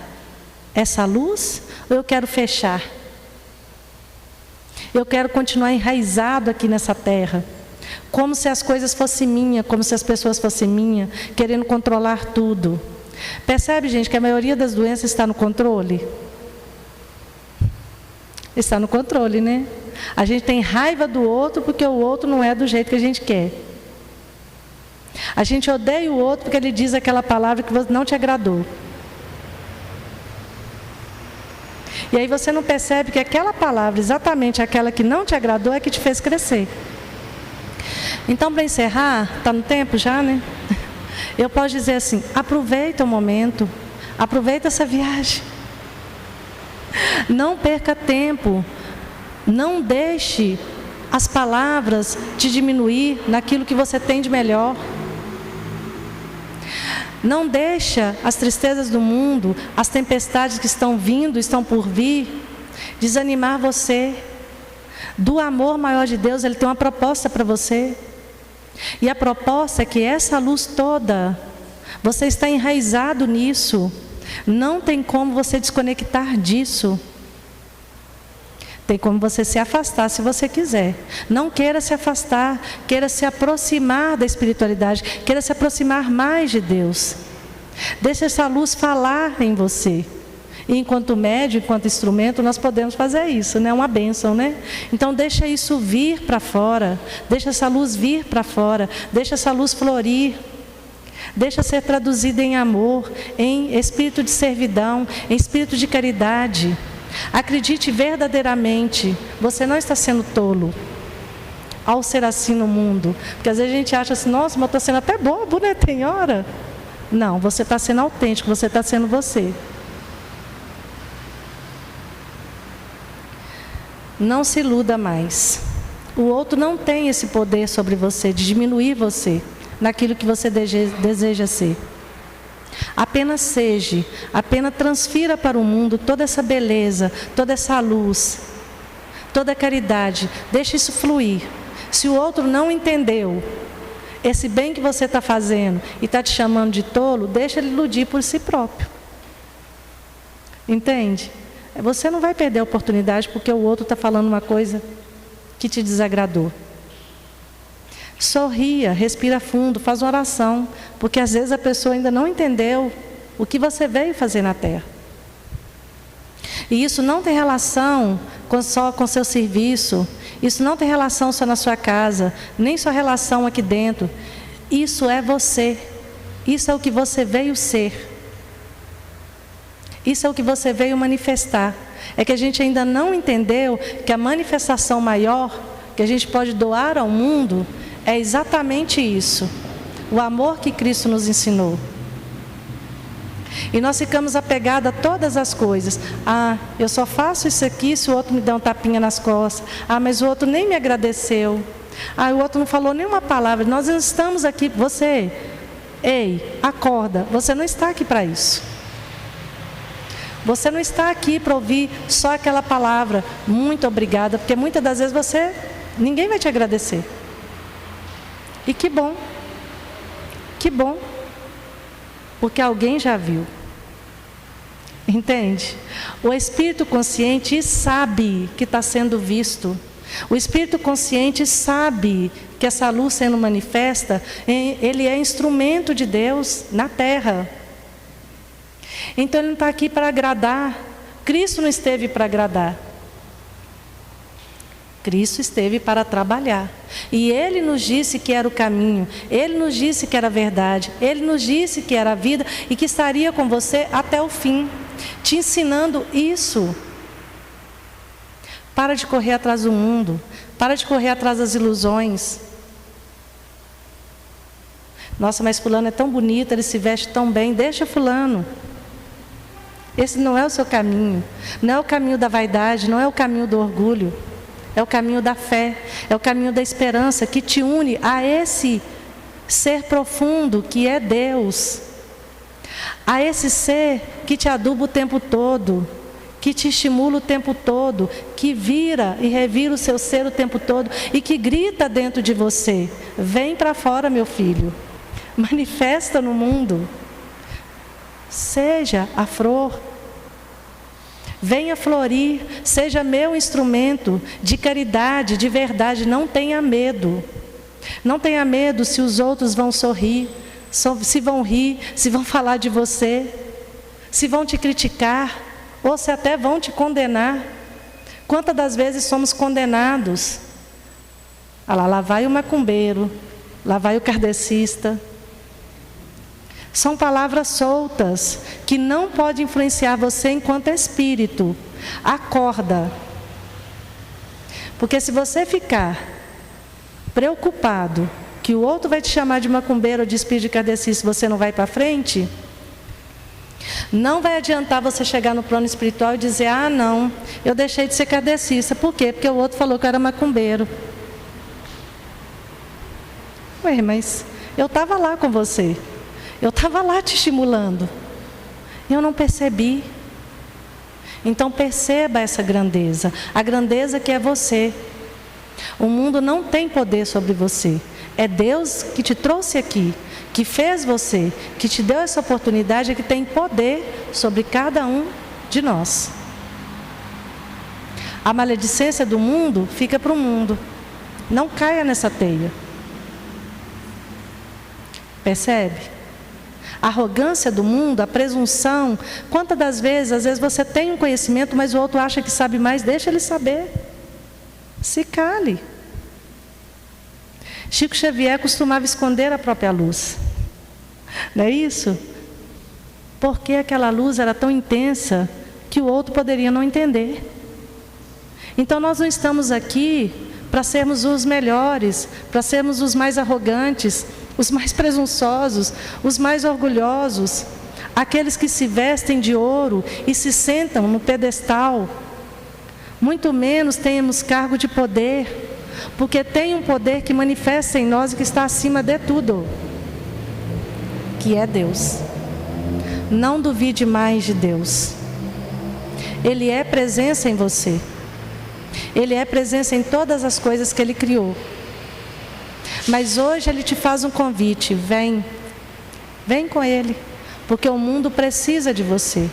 Essa luz ou eu quero fechar? Eu quero continuar enraizado aqui nessa terra, como se as coisas fossem minhas, como se as pessoas fossem minhas, querendo controlar tudo. Percebe, gente, que a maioria das doenças está no controle? Está no controle, né? A gente tem raiva do outro porque o outro não é do jeito que a gente quer. A gente odeia o outro porque ele diz aquela palavra que não te agradou. E aí você não percebe que aquela palavra, exatamente aquela que não te agradou, é que te fez crescer. Então, para encerrar, está no tempo já, né? Eu posso dizer assim, aproveita o momento, aproveita essa viagem. Não perca tempo, não deixe as palavras te diminuir naquilo que você tem de melhor. Não deixa as tristezas do mundo, as tempestades que estão vindo, estão por vir, desanimar você. Do amor maior de Deus, Ele tem uma proposta para você. E a proposta é que essa luz toda, você está enraizado nisso. Não tem como você desconectar disso. Tem como você se afastar se você quiser. Não queira se afastar, queira se aproximar da espiritualidade, queira se aproximar mais de Deus. Deixa essa luz falar em você. E enquanto médio, enquanto instrumento, nós podemos fazer isso, né? Uma bênção, né? Então deixa isso vir para fora, deixa essa luz vir para fora, deixa essa luz florir. Deixa ser traduzida em amor, em espírito de servidão, em espírito de caridade. Acredite verdadeiramente, você não está sendo tolo ao ser assim no mundo. Porque às vezes a gente acha assim, nossa, mas eu estou sendo até bobo, né? Tem hora. Não, você está sendo autêntico, você está sendo você. Não se iluda mais. O outro não tem esse poder sobre você, de diminuir você naquilo que você deseja ser. Apenas seja, apenas transfira para o mundo toda essa beleza, toda essa luz, toda a caridade. Deixe isso fluir. Se o outro não entendeu esse bem que você está fazendo e está te chamando de tolo, deixa ele iludir por si próprio. Entende? Você não vai perder a oportunidade porque o outro está falando uma coisa que te desagradou. Sorria, respira fundo, faz uma oração, porque às vezes a pessoa ainda não entendeu o que você veio fazer na Terra. E isso não tem relação só com seu serviço, isso não tem relação só na sua casa, nem só relação aqui dentro. Isso é você, isso é o que você veio ser. Isso é o que você veio manifestar. É que a gente ainda não entendeu que a manifestação maior que a gente pode doar ao mundo é exatamente isso. O amor que Cristo nos ensinou. E nós ficamos apegados a todas as coisas. Ah, eu só faço isso aqui se o outro me der um tapinha nas costas. Ah, mas o outro nem me agradeceu. Ah, o outro não falou nenhuma palavra. Nós não estamos aqui. Você, ei, acorda. Você não está aqui para isso. Você não está aqui para ouvir só aquela palavra, muito obrigada, porque muitas das vezes ninguém vai te agradecer. E que bom, porque alguém já viu. Entende? O espírito consciente sabe que está sendo visto. O espírito consciente sabe que essa luz sendo manifesta, ele é instrumento de Deus na terra. Então ele não está aqui para agradar. Cristo não esteve para agradar. Cristo esteve para trabalhar. E Ele nos disse que era o caminho. Ele nos disse que era a verdade. Ele nos disse que era a vida e que estaria com você até o fim. Te ensinando isso. Para de correr atrás do mundo. Para de correr atrás das ilusões. Nossa, mas fulano é tão bonito, ele se veste tão bem. Deixa fulano. Esse não é o seu caminho. Não é o caminho da vaidade, não é o caminho do orgulho. É o caminho da fé, é o caminho da esperança que te une a esse ser profundo que é Deus. A esse ser que te aduba o tempo todo, que te estimula o tempo todo, que vira e revira o seu ser o tempo todo e que grita dentro de você: vem para fora, meu filho, manifesta no mundo. Seja a flor, venha florir, seja meu instrumento de caridade, de verdade. Não tenha medo. Não tenha medo se os outros vão sorrir, se vão rir, se vão falar de você, se vão te criticar, ou se até vão te condenar. Quantas das vezes somos condenados? Ah lá vai o macumbeiro, lá vai o kardecista. São palavras soltas que não podem influenciar você enquanto espírito. Acorda. Porque se você ficar preocupado que o outro vai te chamar de macumbeiro ou de espírito de kardecista, você não vai para frente, não vai adiantar você chegar no plano espiritual e dizer: ah, não, eu deixei de ser kardecista. Por quê? Porque o outro falou que eu era macumbeiro. Ué, mas eu estava lá com você. Eu estava lá te estimulando. Eu não percebi. Então perceba essa grandeza. A grandeza que é você. O mundo não tem poder sobre você. É Deus que te trouxe aqui, que fez você, que te deu essa oportunidade, que tem poder sobre cada um de nós. A maledicência do mundo fica para o mundo. Não caia nessa teia. Percebe? A arrogância do mundo, a presunção. Quantas das vezes, às vezes você tem um conhecimento, mas o outro acha que sabe mais, deixa ele saber. Se cale. Chico Xavier costumava esconder a própria luz. Não é isso? Porque aquela luz era tão intensa que o outro poderia não entender. Então nós não estamos aqui para sermos os melhores, para sermos os mais arrogantes, os mais presunçosos, os mais orgulhosos, aqueles que se vestem de ouro e se sentam no pedestal. Muito menos temos cargo de poder, porque tem um poder que manifesta em nós e que está acima de tudo, que é Deus. Não duvide mais de Deus. Ele é presença em você. Ele é presença em todas as coisas que Ele criou. Mas hoje Ele te faz um convite: vem com Ele, porque o mundo precisa de você.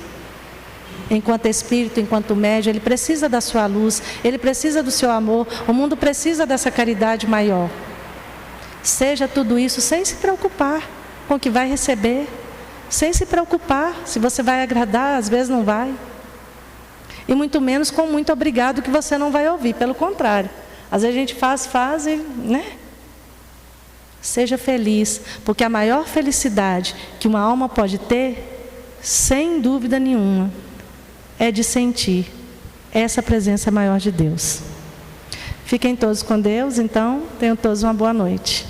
Enquanto espírito, enquanto médium, ele precisa da sua luz, ele precisa do seu amor, o mundo precisa dessa caridade maior. Seja tudo isso sem se preocupar com o que vai receber, sem se preocupar se você vai agradar, às vezes não vai. E muito menos com muito obrigado que você não vai ouvir, pelo contrário. Às vezes a gente faz e, né? Seja feliz, porque a maior felicidade que uma alma pode ter, sem dúvida nenhuma, é de sentir essa presença maior de Deus. Fiquem todos com Deus, então, tenham todos uma boa noite.